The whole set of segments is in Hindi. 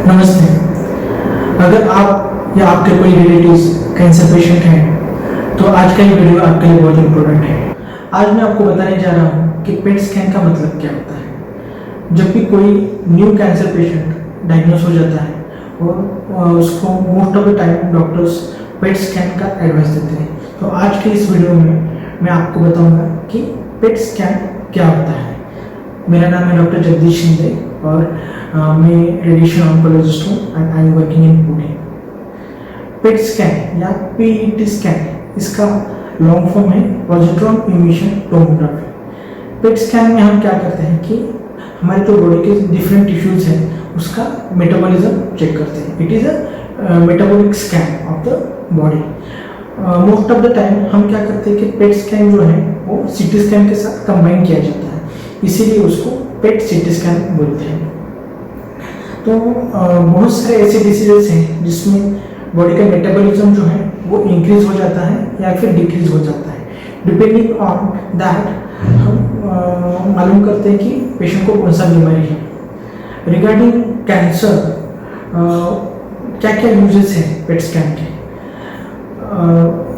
नमस्ते। अगर आप या आपके कोई रिलेटिव्स कैंसर पेशेंट हैं तो आज का ये वीडियो आपके लिए बहुत इम्पोर्टेंट है। आज मैं आपको बताने जा रहा हूँ कि पेट स्कैन का मतलब क्या होता है। जब भी कोई न्यू कैंसर पेशेंट डायग्नोस हो जाता है और उसको most of the time doctors PET scan का एडवाइस देते हैं। तो आज के इस वीडियो में मैं आपको बताऊंगा कि पेट स्कैन क्या होता है। मेरा नाम है डॉक्टर जगदीश शिंदे और मैं रेडिएशन ऑन्कोलॉजिस्ट हूँ and I am working in Pune. PET scan या पीईटी स्कैन इसका लॉन्ग फॉर्म है positron emission tomography. PET scan में हम क्या करते हैं कि हमारे जो बॉडी के डिफरेंट टिश्यूज हैं उसका मेटाबॉलिज्म चेक करते हैं। It is a metabolic scan of the body. Most of the time हम क्या करते हैं कि पेट स्कैन जो है वो सीटी स्कैन के साथ कंबाइन किया जाता है, इसीलिए उसको पेट सीटी स्कैन बोलते हैं। तो बहुत सारे ऐसे डिसीजेस हैं जिसमें बॉडी का मेटाबॉलिज्म जो है वो इंक्रीज हो जाता है या फिर डिक्रीज हो जाता है। डिपेंडिंग ऑन दैट हम मालूम करते हैं कि पेशेंट को कौन सा बीमारी है। रिगार्डिंग कैंसर क्या क्या यूजेस हैं पेट स्कैन के।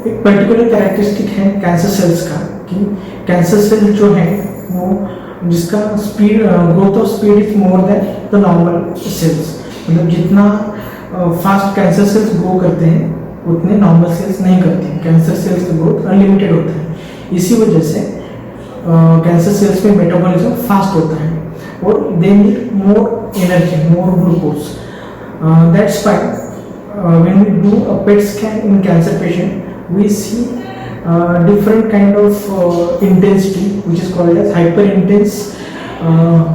एक पर्टिकुलर कैरेक्टरिस्टिक है कैंसर सेल्स का कि कैंसर सेल जो है वो जिसका speed growth of speed is more than the normal sales. मतलब जितना फास्ट कैंसर सेल्स ग्रो करते हैं उतने नॉर्मल सेल्स नहीं करते हैं। कैंसर सेल्स का ग्रोथ अनलिमिटेड होता है, इसी वजह से कैंसर सेल्स में मेटाबॉलिज्म फास्ट होता है और they need more energy, more glucose. That's why when we do a PET scan in cancer patient we see different kind of intensity which is called as hyper intense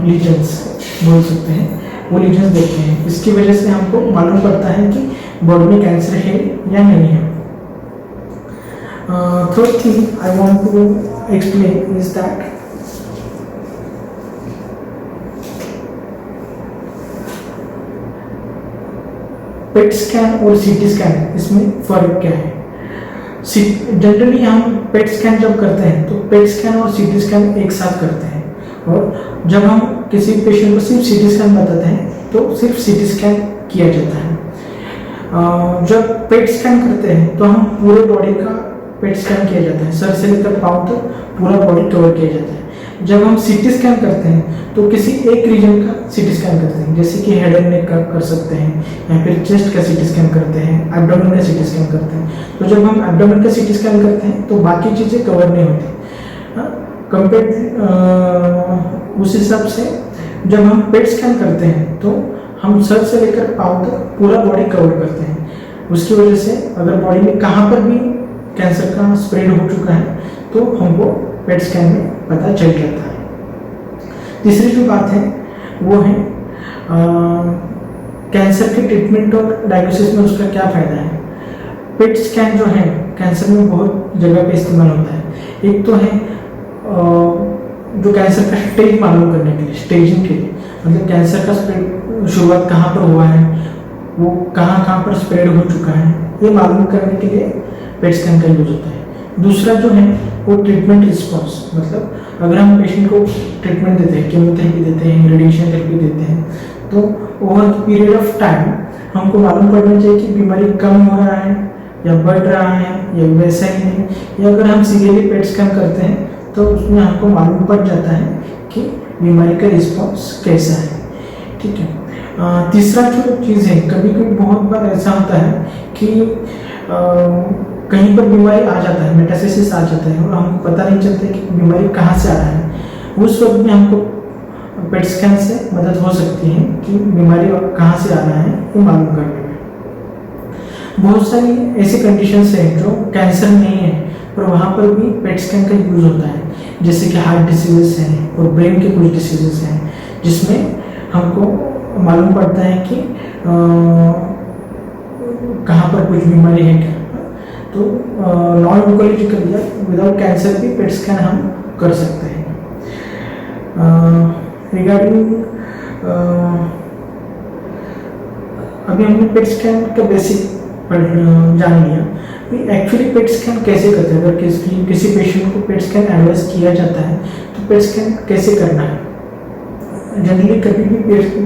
lesions बोल सकते हैं, वो lesions देखते हैं। इसकी वजह से हमको मालूम पड़ता है कि बॉडी में कैंसर है या नहीं है। Third thing I want to explain is that PET scan और सीटी स्कैन इसमें फर्क क्या है। जनरली हम पेट स्कैन जब करते हैं तो पेट स्कैन और सीटी स्कैन एक साथ करते हैं, और जब हम किसी पेशेंट को सिर्फ सीटी स्कैन बताते हैं तो सिर्फ सीटी स्कैन किया जाता है। जब पेट स्कैन करते हैं तो हम पूरे बॉडी का पेट स्कैन किया जाता है, सर से लेकर पाँव तक पूरा बॉडी कवर किया जाता है। जब हम सीटी स्कैन करते हैं तो किसी एक रीजन का सीटी स्कैन करते हैं, जैसे कि हेड एंड नेक का कर सकते हैं या फिर चेस्ट का सीटी स्कैन करते हैं, एब्डोमेन का सीटी स्कैन करते हैं। तो जब हम एब्डोमेन का सीटी स्कैन करते हैं तो बाकी चीज़ें कवर नहीं होती कंपेयर। उस हिसाब से जब हम पेट स्कैन करते हैं तो हम सर से लेकर पाँव तक पूरा बॉडी कवर करते हैं। उसकी वजह से अगर बॉडी में कहाँ पर भी कैंसर का स्प्रेड हो चुका है तो हमको पेट स्कैन में पता चल जाता है। तीसरी जो बात है वो है कैंसर के ट्रीटमेंट और डायग्नोसिस में उसका क्या फ़ायदा है। पेट स्कैन जो है कैंसर में बहुत जगह पे इस्तेमाल होता है। एक तो है जो कैंसर का स्टेज मालूम करने के लिए, स्टेजिंग के लिए, मतलब कैंसर का स्प्रेड शुरुआत कहाँ पर हुआ है, वो कहाँ पर स्प्रेड हो चुका है, ये मालूम करने के लिए पेट स्कैन का यूज होता है। दूसरा जो है वो ट्रीटमेंट रिस्पॉन्स, मतलब अगर हम पेशेंट को ट्रीटमेंट देते हैं, कीमोथेरेपी देते हैं, रेडिएशन थेरेपी देते हैं, तो ओवर पीरियड ऑफ टाइम हमको मालूम पड़ना चाहिए कि बीमारी कम हो रहा है या बढ़ रहा है या वैसा ही है। या अगर हम सीरियसली पेट स्कैन करते हैं तो उसमें हमको मालूम पड़ जाता है कि बीमारी का रिस्पॉन्स कैसा है। ठीक है। तीसरा जो चीज़ है, कभी कभी बहुत बार ऐसा होता है कि कहीं पर बीमारी आ जाता है, मेटास्टेसिस आ जाता है और हमको पता नहीं चलता कि बीमारी कहाँ से आ रहा है। उस वक्त में हमको पेट स्कैन से मदद हो सकती है कि बीमारी कहाँ से आ रहा है ये मालूम करने में। बहुत सारी ऐसी कंडीशंस हैं जो कैंसर नहीं है पर वहाँ पर भी पेट स्कैन का यूज होता है, जैसे कि हार्ट डिसीजेस हैं और ब्रेन के कुछ डिसीजेस हैं जिसमें हमको मालूम पड़ता है कि कहाँ पर कुछ बीमारी है क्या। तो नॉन ऑन्कोलॉजिकल या विदाउट कैंसर भी पेट स्कैन हम कर सकते हैं। रिगार्डिंग अभी हमने पेट स्कैन का बेसिक जान लिया। एक्चुअली पेट स्कैन कैसे करते हैं। अगर किसी पेशेंट को पेट स्कैन एडवाइस किया जाता है तो पेट स्कैन कैसे करना है। जनरली कभी भी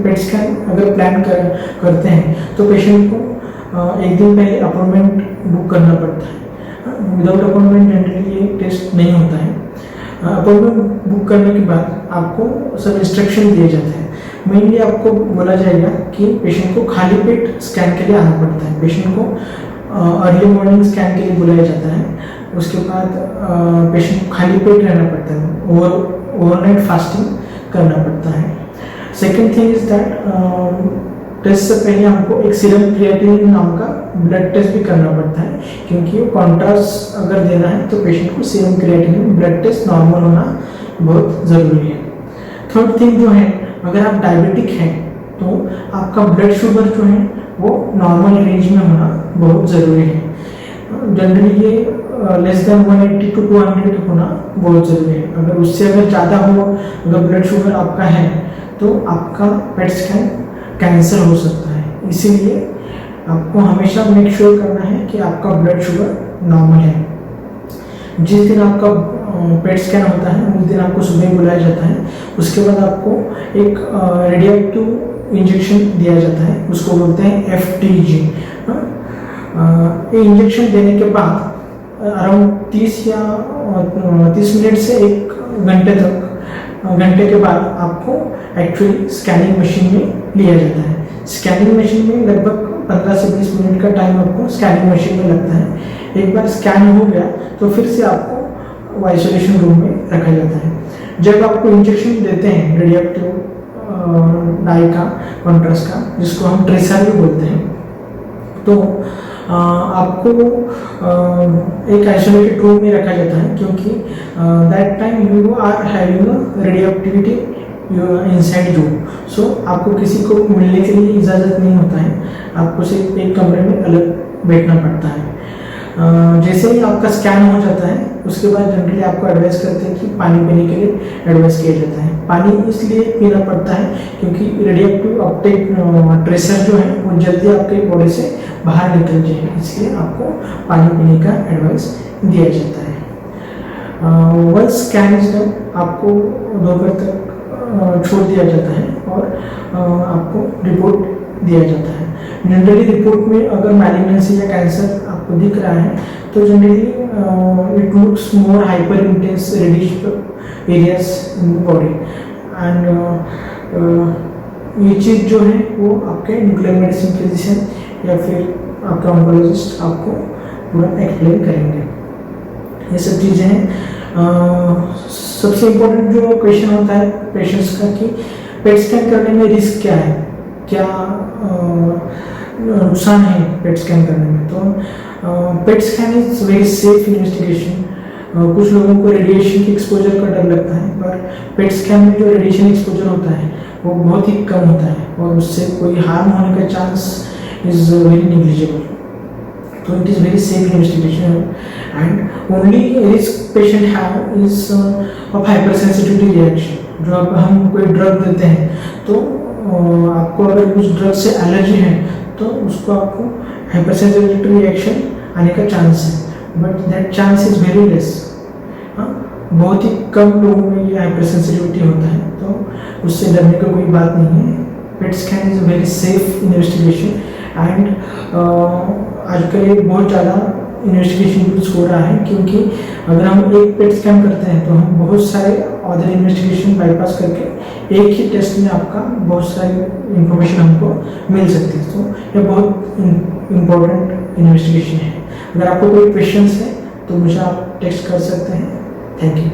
पेट स्कैन अगर प्लान करते हैं तो पेशेंट को एक दिन पहले अपॉइंटमेंट बुक करना पड़ता है। विदाउट अपॉइंटमेंट जनरली ये टेस्ट नहीं होता है। अपॉइंटमेंट बुक करने के बाद आपको सब इंस्ट्रक्शन दिए जाते हैं। मेनली आपको बोला जाएगा कि पेशेंट को खाली पेट स्कैन के लिए आना पड़ता है। पेशेंट को अर्ली मॉर्निंग स्कैन के लिए बुलाया जाता है। उसके बाद पेशेंट को खाली पेट रहना पड़ता है, ओवरनाइट फास्टिंग करना पड़ता है। Second thing is that test से पहले हमको एक सीरम क्रिएटिनिन नाम का ब्लड टेस्ट भी करना पड़ता है, क्योंकि कॉन्ट्रास्ट अगर देना है तो पेशेंट को serum creatinine blood test normal होना बहुत ज़रूरी है। थर्ड थिंग जो है, अगर आप डायबिटिक हैं तो आपका ब्लड शुगर जो है वो नॉर्मल रेंज में होना बहुत ज़रूरी है। जनरली ये लेस देन 180 to 200 होना बहुत ज़रूरी है। अगर उससे ज़्यादा हो, अगर ब्लड शुगर आपका है तो आपका पेट स्कैन कैंसर हो सकता है। इसीलिए आपको हमेशा मेक श्योर करना है कि आपका ब्लड शुगर नॉर्मल है। जिस दिन आपका पेट स्कैन होता है उस दिन आपको सुबह बुलाया जाता है। उसके बाद आपको एक रेडियोएक्टिव इंजेक्शन दिया जाता है, उसको बोलते हैं FTG। ये इंजेक्शन देने के बाद अराउंड 30 मिनट से 1 घंटे के बाद आपको एक्चुअली स्कैनिंग मशीन में लिया जाता है। स्कैनिंग मशीन में लगभग 15 से 20 मिनट का टाइम आपको स्कैनिंग मशीन में लगता है। एक बार स्कैन हो गया तो फिर से आपको आइसोलेशन रूम में रखा जाता है। जब आपको इंजेक्शन देते हैं रेडियोएक्टिव डाई का, कॉन्ट्रास्ट का, जिसको हम ट्रेसर भी बोलते हैं, तो आपको एक आइसोलेटेड रूम में रखा जाता है, क्योंकि that time you are having radioactivity inside you. So आपको किसी को मिलने के लिए इजाज़त नहीं होता है, आपको सिर्फ एक कमरे में अलग बैठना पड़ता है। जैसे ही आपका स्कैन हो जाता है उसके बाद जनरली आपको एडवाइस करते हैं कि पानी पीने के लिए एडवाइस किया जाता है। पानी इसलिए पीना पड़ता है क्योंकि रेडियोएक्टिव अपटेक ट्रेसर जो है वो जल्दी आपके बॉडी से बाहर निकल जाए, इसलिए आपको पानी पीने का एडवाइस दिया जाता है। वंस स्कैन इज डन, आपको दोपहर तक छोड़ दिया जाता है और आपको रिपोर्ट दिया जाता है। जनरली रिपोर्ट में अगर मैलिग्नेंसी या कैंसर आपको दिख रहा है तो generally it looks more hyper intense reddish areas in the body, and ये चीज़ जो है वो आपके न्यूक्लियर मेडिसिन फिजिशियन या फिर आपका ऑन्कोलॉजिस्ट आपको पूरा एक्सप्लेन करेंगे। ये सब चीज़ें हैं। सबसे इम्पोर्टेंट जो क्वेश्चन होता है पेशेंट्स का कि पेट स्कैन करने में रिस्क क्या है, क्या नुकसान है पेट स्कैन करने में। तो PET scan is very safe investigation. कुछ लोगों को रेडिएशन की एक्सपोजर का डर लगता है, पर पेट स्कैन में जो रेडिएशन एक्सपोजर होता है वो बहुत ही कम होता है और उससे कोई हार्म होने का चांस इज वेरी नेग्लिजिबल। तो it is very safe investigation, and only risk patient have is of hyper sensitivity reaction. जो अब हम कोई ड्रग देते हैं तो आपको अगर कुछ ड्रग से एलर्जी है तो उसको आपको हाइपर सेंसिटिविटी रिएक्शन आने का चांस है, but that chance is very less. बहुत ही कम लोगों में ये हाइपर सेंसिटिविटी होता है, तो उससे डरने का कोई बात नहीं है। PET scan is a very safe investigation, and आजकल ये बहुत ज़्यादा इन्वेस्टिगेशन यूज हो रहा है, क्योंकि अगर हम एक पेट स्कैन करते हैं तो हम बहुत सारे अदर इन्वेस्टिगेशन बाईपास करके एक ही टेस्ट में आपका बहुत सारी इंफॉर्मेशन हमको मिल सकती है। तो ये बहुत इम्पोर्टेंट इन्वेस्टिगेशन है। अगर आपको कोई क्वेश्चंस है तो मुझे आप टेक्स्ट कर सकते हैं। Thank you.